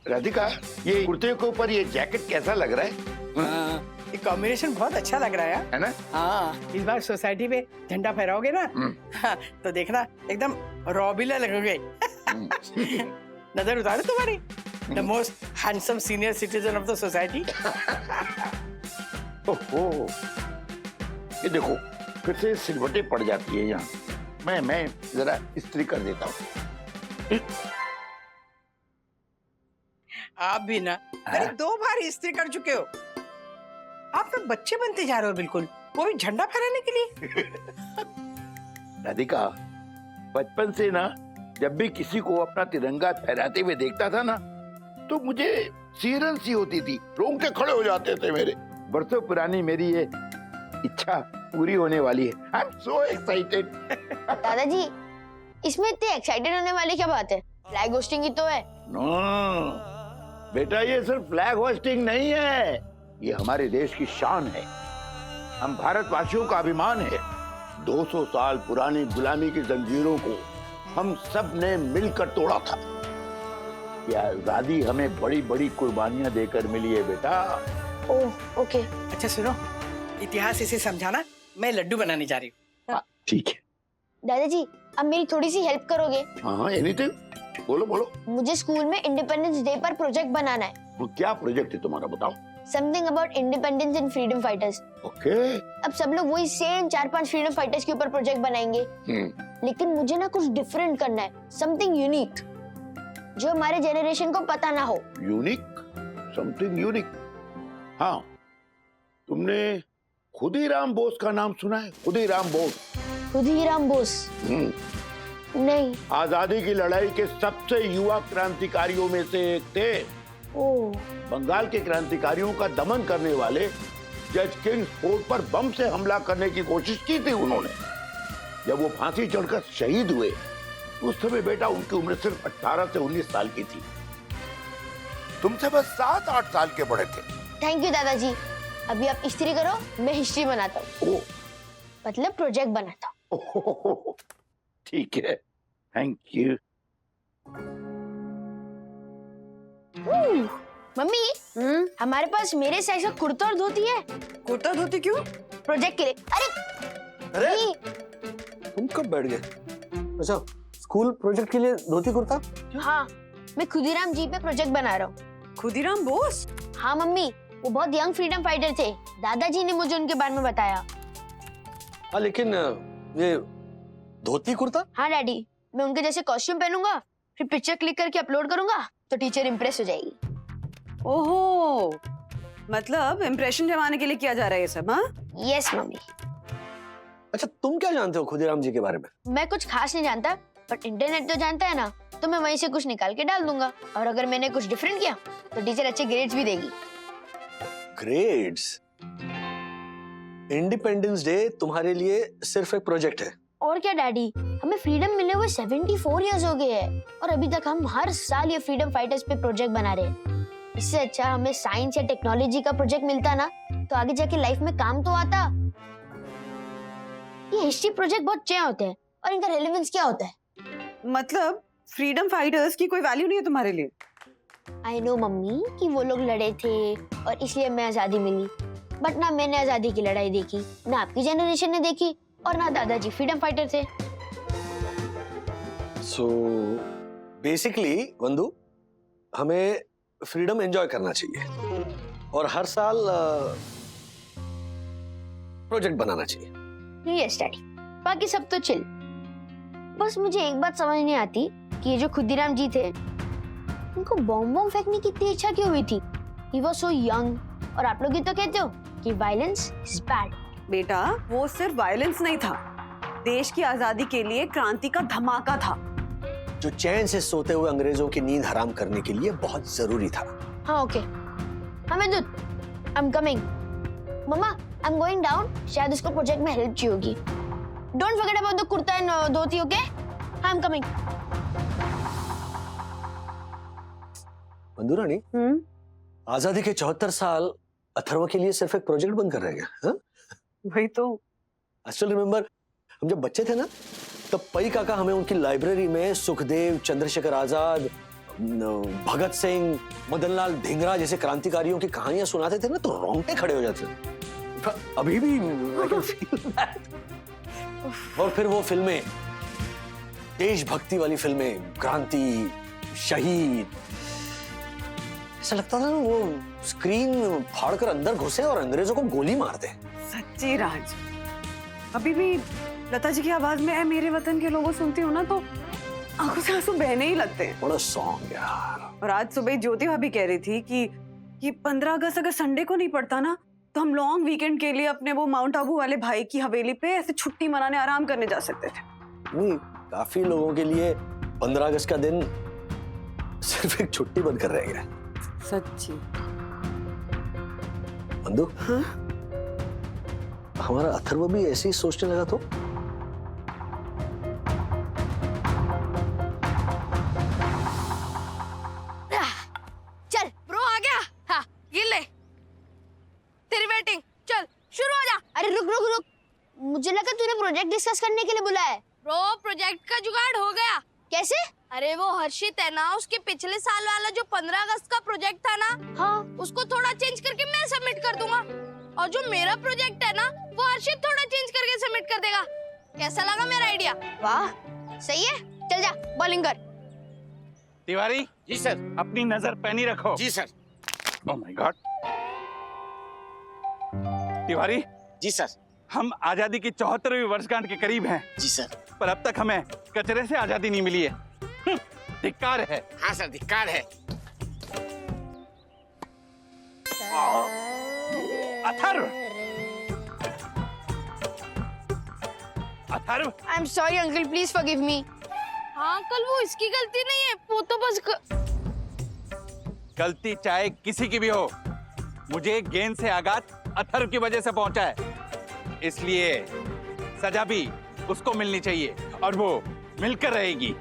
राधिका, ये कुर्ते के ऊपर ये जैकेट कैसा लग रहा है? ये कॉम्बिनेशन बहुत अच्छा लग रहा है ना? हाँ, इस बार सोसाइटी में झंडा फहराओगे ना, हाँ, तो देखना एकदम रॉबिला लगोगे। नजर उतारो तुम्हारी, the most handsome senior citizen of the society. ओहो, ये देखो फिर से सिलवटें पड़ जाती है यहाँ। मैं जरा इस्त्री कर देता हूँ। आप भी ना करीब 2 बार इस्त्री कर चुके हो। आप तो बच्चे बनते जा रहे हो बिल्कुल, वो भी झंडा फहराने के लिए। राधिका, बचपन से ना जब भी किसी को अपना तिरंगा फहराते हुए देखता था ना, तो मुझे सीरन सी होती थी, रोंगटे खड़े हो जाते थे मेरे। बरसों पुरानी मेरी ये इच्छा पूरी होने वाली है। I am so excited. दादाजी, इसमें इतने एक्साइटेड होने वाली क्या बात है? फ्लैग होस्टिंग ही तो है। नो बेटा, ये सिर्फ फ्लैग होस्टिंग नहीं है, ये हमारे देश की शान है, हम भारतवासियों का अभिमान है। 200 साल पुरानी गुलामी की जंजीरों को हम सब ने मिलकर तोड़ा था। ये आजादी हमें बड़ी बड़ी कुर्बानियां देकर मिली है बेटा। ओह, ओके। अच्छा सुनो, इतिहास इसे समझाना, मैं लड्डू बनाने जा रही हूँ। ठीक है दादाजी, अब मेरी थोड़ी सी हेल्प करोगे? हाँ, एनीथिंग, बोलो बोलो। मुझे स्कूल में इंडिपेंडेंस डे पर प्रोजेक्ट बनाना है। वो क्या प्रोजेक्ट है तुम्हारा, बताओ। Something about independence and freedom fighters. Okay. अब सब लोग वही सेम 4-5 फ्रीडम फाइटर्स के ऊपर प्रोजेक्ट बनाएंगे, लेकिन मुझे ना कुछ डिफरेंट करना है, समथिंग यूनिक, जो हमारे जेनरेशन को पता ना हो। Unique, something unique. हाँ, तुमने खुदीराम बोस का नाम सुना है? खुदीराम बोस। खुदीराम बोस? नहीं। आजादी की लड़ाई के सबसे युवा क्रांतिकारियों में से एक थे। ओह। बंगाल के क्रांतिकारियों का दमन करने वाले जज किंग्स फोर्ट पर बम से हमला करने की कोशिश की थी उन्होंने। जब वो फांसी चढ़कर शहीद हुए, उस समय बेटा उनकी उम्र सिर्फ 18 से 19 साल की थी। तुमसे बस 7-8 साल के बड़े थे। थैंक यू दादाजी। अभी आप इस्त्री करो, मैं हिस्ट्री बनाता हूँ। ओह, मतलब प्रोजेक्ट बनाता ओह, ठीक है, थैंक यू। मम्मी, हमारे पास मेरे साइज का कुर्ता और धोती है। कुर्ता धोती क्यों? प्रोजेक्ट के लिए। अरे अरे, तुम कब बैठ गए? अच्छा, स्कूल प्रोजेक्ट के लिए धोती कुर्ता? हाँ, मैं खुदीराम जी पे प्रोजेक्ट बना रहा हूँ। खुदीराम बोस? हाँ मम्मी, वो बहुत यंग फ्रीडम फाइटर थे, दादाजी ने मुझे उनके बारे में बताया। हाँ, लेकिन ये धोती कुर्ता? हाँ डैडी, मैं उनके जैसे कॉस्ट्यूम पहनूंगा, फिर पिक्चर क्लिक करके अपलोड करूंगा, तो टीचर इम्प्रेस हो जाएगी। ओहो, मतलब इम्प्रेशन जमाने के लिए किया जा रहा है ये सब? हाँ, यस मम्मी। अच्छा, तुम क्या जानते हो खुदीराम जी के बारे में? मैं कुछ खास नहीं जानता, बट इंटरनेट तो जानता है ना, तो मैं वहीं से कुछ निकाल के डाल दूंगा, और अगर मैंने कुछ डिफरेंट किया तो टीचर अच्छे ग्रेड्स भी देगी। ग्रेड्स? इंडिपेंडेंस डे तुम्हारे लिए सिर्फ एक प्रोजेक्ट है। और क्या डैडी, हमें फ्रीडम मिले हुए 74 इयर्स हो गए हैं, और अभी तक हम हर साल ये फ्रीडम फाइटर्स पे प्रोजेक्ट बना रहे हैं। इससे अच्छा हमें साइंस या टेक्नोलॉजी का प्रोजेक्ट मिलता ना, तो आगे जाके लाइफ में काम तो आता। ये हिस्ट्री प्रोजेक्ट बहुत चाहिए होते हैं, और इनका रेलेवेंस क्या होता है? मतलब फ्रीडम फाइटर्स की कोई वैल्यू नहीं है तुम्हारे लिए? आई नो मम्मी कि वो लोग लड़े थे और इसलिए हमें आजादी मिली, बट ना मैंने आजादी की लड़ाई देखी, ना आपकी जनरेशन ने देखी, और ना दादाजी फ्रीडम फाइटर थे। सो बेसिकली वंदु, हमें फ्रीडम एंजॉय करना चाहिए और हर साल प्रोजेक्ट बनाना चाहिए। यस डैडी, बाकी सब तो चिल। बस मुझे एक बात समझ नहीं आती कि ये जो खुदीराम जी थे, उनको बॉम्ब फेंकने की इतनी इच्छा क्यों हुई थी? He was so young, और आप लोग ही तो कहते हो कि वायलेंस इज बैड। बेटा, वो सिर्फ वायलेंस नहीं था, देश की आजादी के लिए क्रांति का धमाका था, जो चैन से सोते हुए अंग्रेजों की नींद हराम करने के लिए बहुत जरूरी था। हाँ ओके, हमें दूध, आई एम कमिंग। मम्मा, आई एम गोइंग डाउन, शायद उसको प्रोजेक्ट में हेल्प चाहिए होगी। Don't forget about the kurta and dhoti, okay? I am coming. मंदुरानी, आजादी के 74 साल अथर्व के लिए सिर्फ एक प्रोजेक्ट बनकर रह गया। वही तो। आई स्टिल रिमेंबर, हम जब बच्चे थे ना, तब पई काका हमें उनकी लाइब्रेरी में सुखदेव, चंद्रशेखर आजाद, भगत सिंह, मदनलाल धिंगरा जैसे क्रांतिकारियों की कहानियां सुनाते थे ना तो रोंगटे खड़े हो जाते थे। अभी भी I can feel that। और फिर वो फिल्में, देशभक्ति वाली फिल्में, क्रांति, शहीद, ऐसा लगता था ना वो स्क्रीन फाड़कर अंदर घुसे और अंग्रेजों को गोली मार दे। सच्ची राज, अभी भी लता जी की आवाज में "ऐ मेरे वतन के लोगों" सुनती हूँ ना तो आंखों से आंसू बहने ही लगते हैं। बड़ा सॉन्ग यार। और आज सुबह ज्योति भाभी कह रही थी कि ये 15 अगस्त अगर संडे को नहीं पड़ता ना तो हम लॉन्ग वीकेंड के लिए अपने वो माउंट आबू वाले भाई की हवेली पे ऐसे छुट्टी मनाने आराम करने जा सकते थे। नहीं, काफी लोगों के लिए 15 अगस्त का दिन सिर्फ एक छुट्टी बनकर रह गया। सच्ची। बंधु, हाँ? हमारा अथर्व भी ऐसे ही सोचने लगा तो? चल ब्रो आ गया। हाँ ये ले तेरी वेटिंग, चल शुरू हो जा। अरे रुक रुक रुक, मुझे लगा तूने प्रोजेक्ट डिस्कस करने के लिए बुलाया है। ब्रो प्रोजेक्ट का जुगाड़ हो गया। कैसे? अरे वो हर्षित है ना, उसके पिछले साल वाला जो 15 अगस्त का प्रोजेक्ट था ना, हाँ उसको थोड़ा चेंज करके मैं सबमिट कर दूंगा, और जो मेरा प्रोजेक्ट है ना वो हर्षित थोड़ा चेंज करके सबमिट कर देगा। कैसा लगा मेरा आइडिया? वाह सही है, चल जा बॉलिंग कर। तिवारी जी सर। अपनी नजर पैनी रखो। जी sir. Oh my god. Tiwari ji sir. हम आजादी की 74वीं वर्षगांठ के करीब हैं, जी सर। पर अब तक हमें कचरे से आजादी नहीं मिली है। धिक्कार है। हाँ सर, धिक्कार है। Atharva, Atharva, I am sorry uncle, please forgive me. हाँ अंकल, वो इसकी गलती नहीं है, वो तो बस गलती चाहे किसी की भी हो, मुझे गेंद से आघात अथर्व की वजह से पहुंचा है, इसलिए सजा भी उसको मिलनी चाहिए और वो मिलकर रहेगी।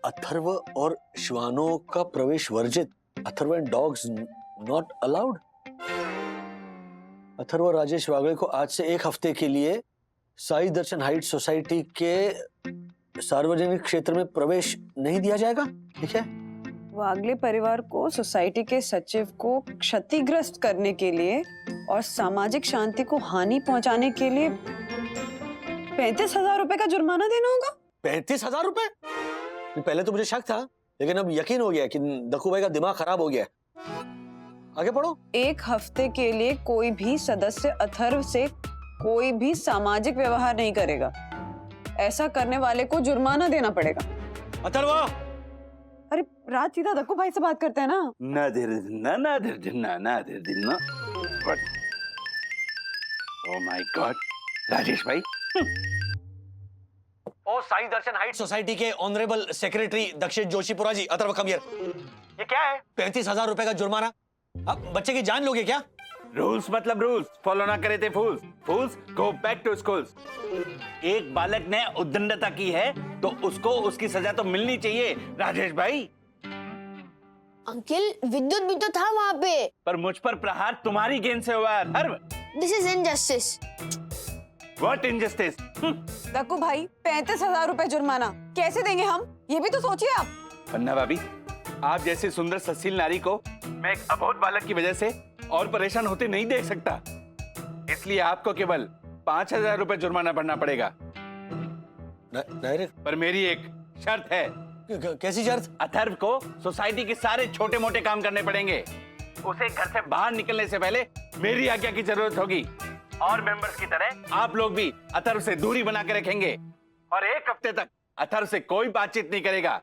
अथर्व और श्वानों का प्रवेश वर्जित। Atharva and dogs not allowed. Atharva और राजेश वागले को आज से एक हफ्ते के लिए साई दर्शन हाइट सोसाइटी के सार्वजनिक क्षेत्र में प्रवेश नहीं दिया जाएगा, ठीक है? वागले परिवार को सोसाइटी के सचिव को क्षतिग्रस्त करने के लिए और सामाजिक शांति को हानि पहुंचाने के लिए 35,000 रुपए का जुर्माना देना होगा। 35,000 रुपए? पहले तो मुझे शक था, लेकिन अब यकीन हो गया कि दक्कू भाई का दिमाग खराब हो गया। आगे पढ़ो। एक हफ्ते के लिए कोई भी सदस्य अथर्व से कोई भी सामाजिक व्यवहार नहीं करेगा। ऐसा करने वाले को जुर्माना देना पड़ेगा। अथर्व! अरे राज सीधा दक्कू भाई से बात करते हैं ना। ओह माय गॉड, राजेश भाई। ओ साई दर्शन हाइट सोसाइटी के ऑनरेबल सेक्रेटरी दक्षिण जोशीपुरा जी, अथर्व कम हियर। ये क्या है? 35,000 रुपए का जुर्माना। अब बच्चे की जान लोगे क्या? रूल्स मतलब रूल्स, फॉलो ना करे थे फूल्स। फूल्स गो बैक टू स्कूल्स। एक बालक ने उद्दंडता की है तो उसको उसकी सजा तो मिलनी चाहिए राजेश भाई। अंकल विद्युत भी तो था वहाँ पे। पर मुझ पर प्रहार तुम्हारी गेंद से हुआ है Atharva. This is injustice. What injustice? Dakku भाई 35,000 रुपए जुर्माना कैसे देंगे हम? ये भी तो सोचिए आप। पन्ना भाभी, आप जैसी सुंदर ससील नारी को मैं एक अबोध बालक की वजह से और परेशान होते नहीं देख सकता, इसलिए आपको केवल 5,000 रुपए जुर्माना भरना पड़ेगा। डायरेक्ट? पर मेरी एक शर्त है। कैसी शर्त? अथर्व को सोसाइटी के सारे छोटे मोटे काम करने पड़ेंगे। उसे घर से बाहर निकलने से पहले मेरी आज्ञा की जरूरत होगी, और मेंबर्स की तरह आप लोग भी अथर्व से दूरी बना के रखेंगे, और एक हफ्ते तक अथर्व से कोई बातचीत नहीं करेगा।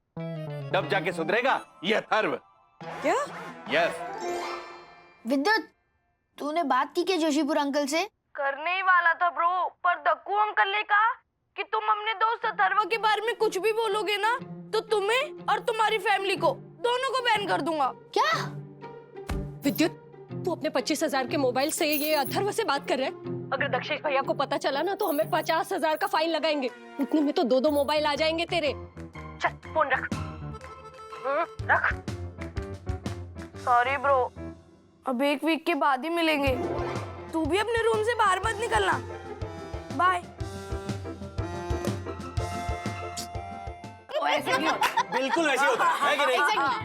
तब जाके सुधरेगा ये अथर्व। क्या? यस। विद्युत, तूने बात की क्या जोशीपुर अंकल से? करने ही वाला था ब्रो, पर दक्कू अंकल ने कहा कि तुम अपने दोस्त अथर्व के बारे में कुछ भी बोलोगे ना तो तुम्हें और तुम्हारी फैमिली को दोनों को बैन कर दूंगा। क्या? विद्युत, तू अपने 25,000 के मोबाइल से ये अथर्व से बात कर रहा है? अगर दक्षेश भैया को पता चला ना तो हमें 50,000 का फाइन लगाएंगे। उतने में तो 2-2 मोबाइल आ जाएंगे तेरे। चल फोन रख। रख। सॉरी ब्रो, अब 1 वीक के बाद ही मिलेंगे। तू भी अपने रूम से बाहर मत निकलना। बाय। बिल्कुल वैसे होता है कि नहीं?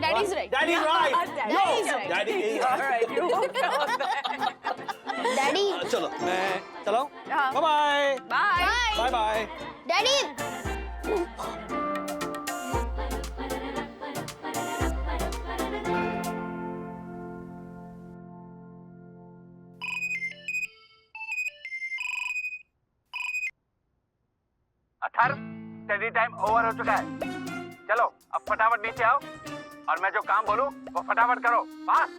Daddy's right. Daddy is right. Daddy's right. Daddy is right. Daddy चलो मैं चलाऊं? Bye bye bye bye. Daddy Atharva, study time over हो चुका है। चलो अब फटाफट नीचे आओ और मैं जो काम बोलूं वो फटाफट करो। पास।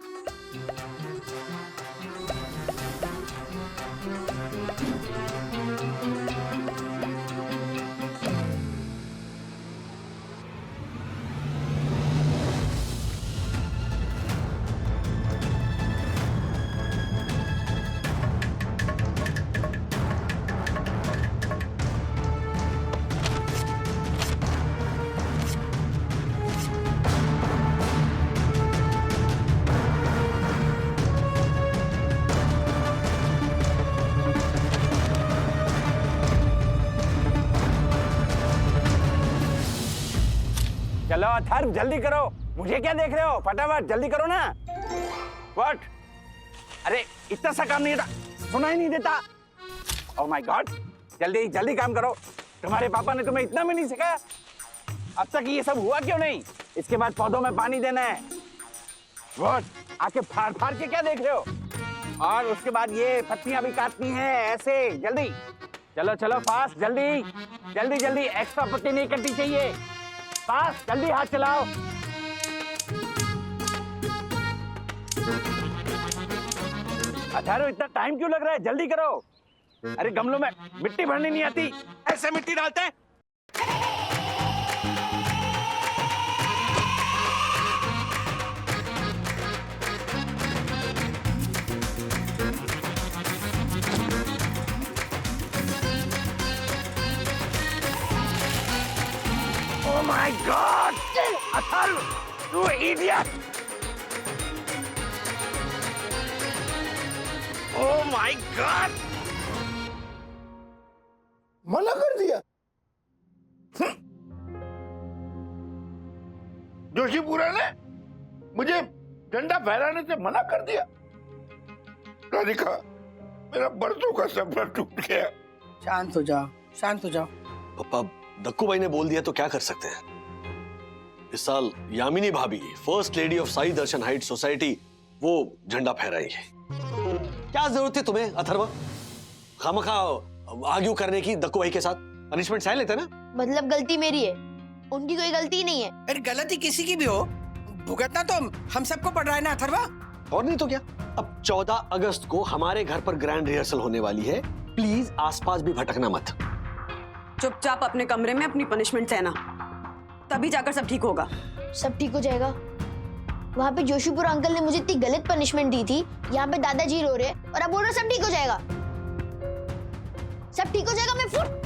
चलो अथर्व जल्दी करो, मुझे क्या देख रहे हो? फटाफट जल्दी करो ना। व्हाट? अरे इतना सा काम नहीं था, सुनाई नहीं देता। ओह माय गॉड, जल्दी जल्दी काम करो। तुम्हारे पापा ने तुम्हें इतना भी नहीं सिखाया? अब तक ये सब हुआ क्यों नहीं? इसके बाद पौधों में पानी देना है। व्हाट? आके फाड़ फाड़ के क्या देख रहे हो? और उसके बाद ये पत्तियां भी काटनी है ऐसे। जल्दी चलो चलो, फास्ट, जल्दी जल्दी जल्दी। एक्स्ट्रा पत्ती नहीं कटनी चाहिए। फास्ट, जल्दी हाथ चलाओ। अथर्व इतना टाइम क्यों लग रहा है? जल्दी करो। अरे गमलों में मिट्टी भरनी नहीं आती, ऐसे मिट्टी डालते हैं। Oh my God! Atharva, you idiot! Oh my God! मना कर दिया। जोशीपुरा ने मुझे झंडा फहराने से मना कर दिया। राधिका, मेरा बरसों का सपना टूट गया। शांत हो जाओ, शांत हो जाओ। पापा, दक्कू भाई ने बोल दिया तो क्या कर सकते हैं। इस साल यामिनी भाभी, first lady of Sai Darshan height society, वो झंडा फहराएंगे। क्या जरूरत है तुम्हें अथर्व खामखा आर्ग्यू करने की दक्कू भाई के साथ? पनिशमेंट सह लेते ना। मतलब गलती मेरी है, उनकी कोई गलती नहीं है। अरे गलती किसी की भी हो, भुगतना तो हम सबको पड़ रहा है ना अथर्वा। और नहीं तो क्या। अब 14 अगस्त को हमारे घर पर ग्रैंड रिहर्सल होने वाली है, प्लीज आसपास भी भटकना मत। चुपचाप अपने कमरे में अपनी पनिशमेंट सहना, तभी जाकर सब ठीक होगा। सब ठीक हो जाएगा। वहाँ पे जोशीपुर अंकल ने मुझे इतनी गलत पनिशमेंट दी थी, यहाँ पे दादाजी रो रहे और अब बोल रहे सब ठीक हो जाएगा। सब ठीक हो जाएगा। मैं फुट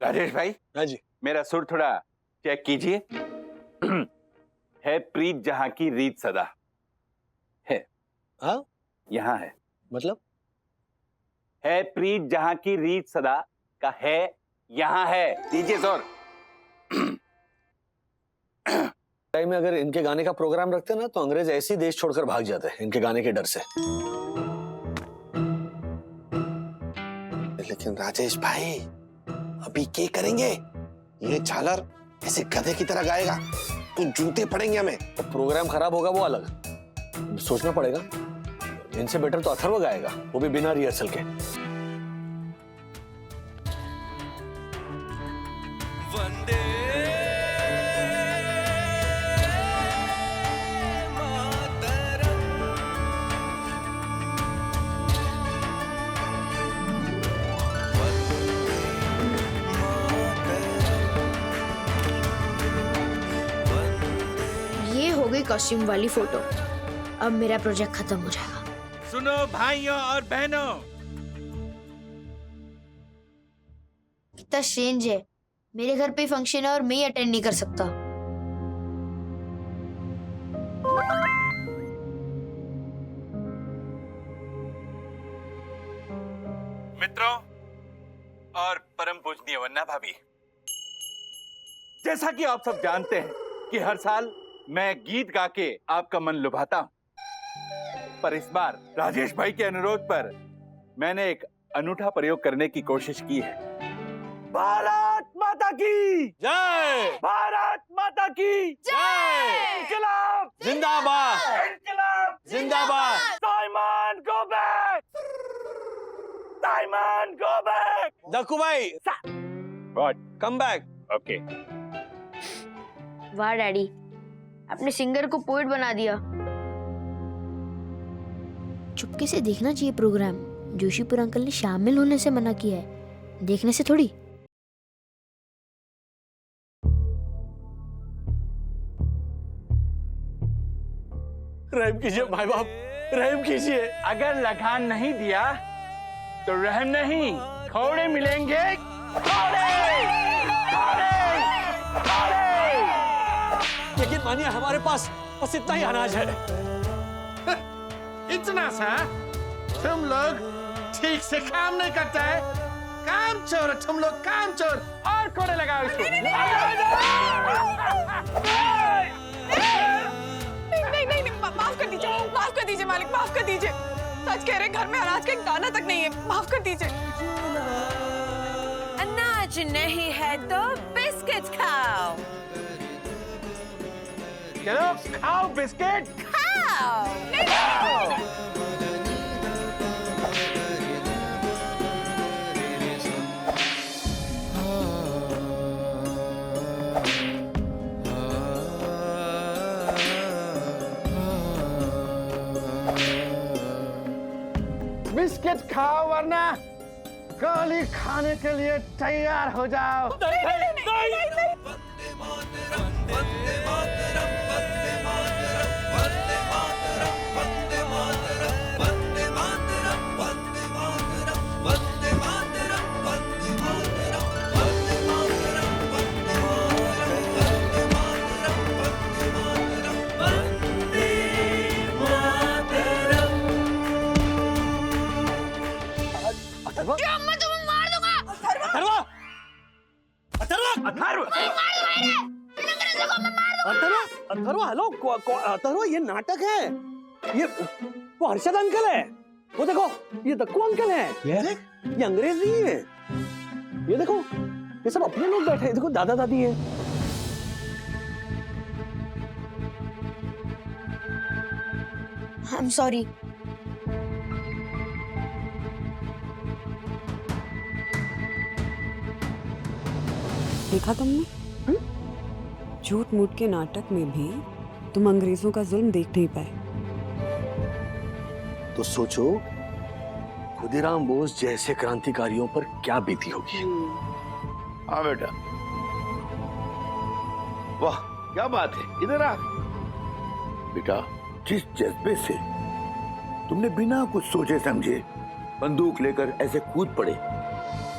राजेश भाई, हाँ जी। मेरा सुर थोड़ा चेक कीजिए। है प्रीत जहां की रीत सदा है। हाँ, यहाँ है। मतलब है प्रीत जहां की रीत सदा का है, यहाँ है। दीजिए जोर। टाइम में अगर इनके गाने का प्रोग्राम रखते ना तो अंग्रेज ऐसे ही देश छोड़कर भाग जाते हैं इनके गाने के डर से। लेकिन राजेश भाई, अभी क्या करेंगे? ये झालर ऐसे गधे की तरह गाएगा तो जूते पड़ेंगे हमें। तो प्रोग्राम खराब होगा वो अलग, सोचना पड़ेगा। इनसे बेटर तो अथर्व गाएगा, वो भी बिना रिहर्सल के। वंदे ये हो गई कॉस्ट्यूम वाली फोटो। अब मेरा प्रोजेक्ट खत्म हो जाएगा। सुनो भाइयों और बहनों, कितना स्ट्रेंज है, मेरे घर पे फंक्शन है और मैं ही अटेंड नहीं कर सकता। मित्रों और परम पूजनीय वन्ना भाभी, जैसा कि आप सब जानते हैं कि हर साल मैं गीत गा के आपका मन लुभाता हूं, पर इस बार राजेश भाई के अनुरोध पर मैंने एक अनूठा प्रयोग करने की कोशिश की है। भारत माता की जय, भारत माता की जय! इनकलाब जिंदाबाद, इनकलाब जिंदाबाद। Simon go back, Simon go back. Dakku भाई, व्हाट? Come back. ओके। वाह डैडी, आपने सिंगर को पोएट बना दिया। चुपके से देखना चाहिए प्रोग्राम। जोशीपुर अंकल ने शामिल होने से मना किया है, देखने से थोड़ी। रहम कीजिए भाई बाप, रहम कीजिए। अगर लगान नहीं दिया तो रहम नहीं, घोड़े मिलेंगे, घोड़े, घोड़े, घोड़े। यकीन मानिए हमारे पास बस इतना ही अनाज है। इतना सा? तुम लोग ठीक से काम नहीं करते हैं? काम चोर, तुम लोग काम चोर। और घोड़े लगाओ इसको। नहीं, माफ कर दीजिए मालिक, माफ कर दीजिए। सच कह रहे, घर में अनाज का एक दाना तक नहीं है, माफ कर दीजिए। अनाज नहीं है तो बिस्किट खाओ। चलो खाओ बिस्किट। बिस्किट खाओ वरना गोली खाने के लिए तैयार हो जाओ। मैं तुम्हें मार दूंगा। अथर्वा, अथर्वा, अथर्व, अथर्वा, अथर्वा, हेलो, अथर्वा, ये नाटक है। ये वो हर्षद अंकल है। वो देखो, ये दक्कू अंकल है। ये अंग्रेज नहीं है। ये देखो, ये सब अपने लोग बैठे हैं। देखो, दादा दादी है। I am sorry. देखा तुमने? झूठ मूठ के नाटक में भी तुम अंग्रेजों का जुल्म देख नहीं पाए। तो सोचो, खुदीराम बोस जैसे क्रांतिकारियों पर क्या बीती होगी। हाँ बेटा, वाह क्या बात है, इधर आ बेटा। जिस जज्बे से तुमने बिना कुछ सोचे समझे बंदूक लेकर ऐसे कूद पड़े,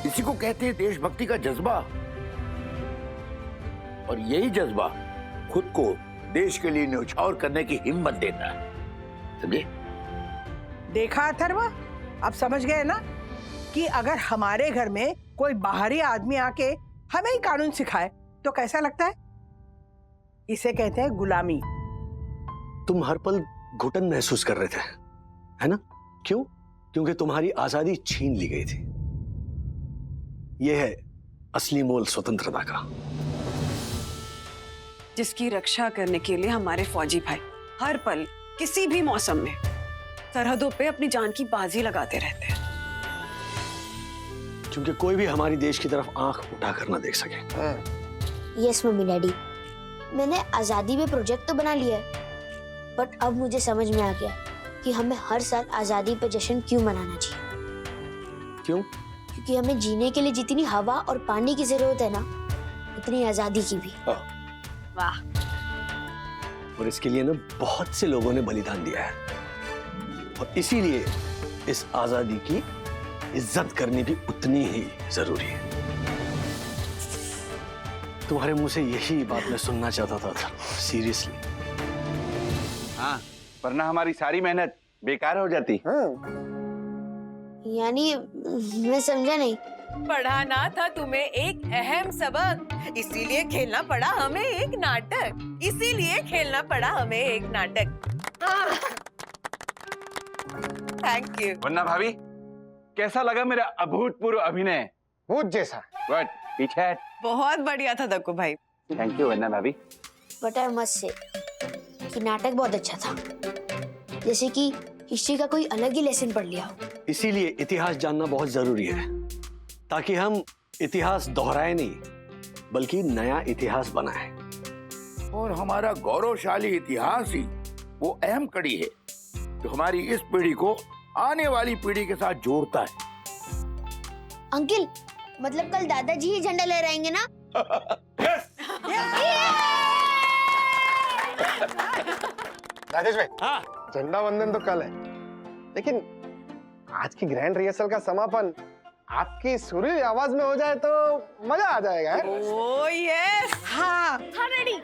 इसी को कहते हैं देशभक्ति का जज्बा। और यही जज्बा खुद को देश के लिए न्यौछावर करने की हिम्मत देता है, समझे? देखा अथर्व, अब समझ गए ना कि अगर हमारे घर में कोई बाहरी आदमी आके हमें ही कानून सिखाए तो कैसा लगता है? इसे कहते हैं गुलामी। तुम हर पल घुटन महसूस कर रहे थे, है ना? क्यों? क्योंकि तुम्हारी आजादी छीन ली गई थी। यह है असली मोल स्वतंत्रता का, जिसकी रक्षा करने के लिए हमारे फौजी भाई हर पल किसी भी मौसम में सरहदों पे अपनी जान की बाजी लगाते रहते हैं। क्योंकि कोई भी हमारी देश की तरफ आंख उठाकर ना देख सके। यस मम्मी डैडी, मैंने आजादी पे प्रोजेक्ट तो बना लिया है, बट अब मुझे समझ में आ गया कि हमें हर साल आजादी पे जश्न क्यों मनाना चाहिए। क्यों? क्योंकि हमें जीने के लिए जितनी हवा और पानी की जरूरत है ना, उतनी आजादी की भी। वाह। और इसके लिए ना बहुत से लोगों ने बलिदान दिया है। और इसीलिए इस आजादी की इज्जत करनी भी उतनी ही जरूरी है। तुम्हारे मुंह से यही बात मैं सुनना चाहता था, सीरियसली। हाँ, वरना हमारी सारी मेहनत बेकार हो जाती। यानी मैं समझा नहीं। पढ़ाना था तुम्हें एक अहम सबक, इसीलिए खेलना पड़ा हमें एक नाटक, इसीलिए खेलना पड़ा हमें एक नाटक। Thank you. वरना भाभी, कैसा लगा मेरा अभूतपूर्व अभिनय? भूत जैसा। What? पीछे। बहुत बढ़िया था दक्कू भाई। थैंक यू वरना भाभी। बट आई मस्ट से कि नाटक बहुत अच्छा था, जैसे कि हिस्ट्री का कोई अलग ही लेसन पढ़ लिया हो। इसीलिए इतिहास जानना बहुत जरूरी है, ताकि हम इतिहास दोहराए नहीं, बल्कि नया इतिहास बनाए। और हमारा गौरवशाली इतिहास ही वो अहम कड़ी है जो हमारी इस पीढ़ी को आने वाली पीढ़ी के साथ जोड़ता है। अंकिल, मतलब कल दादाजी ही झंडा लहराएंगे ना? राजेश भाई, हाँ, झंडा वंदन तो कल है, लेकिन आज की ग्रैंड रिहर्सल का समापन आपकी सुरीली आवाज में हो जाए तो मजा आ जाएगा। Oh yes. हाँ हाँ रेडी।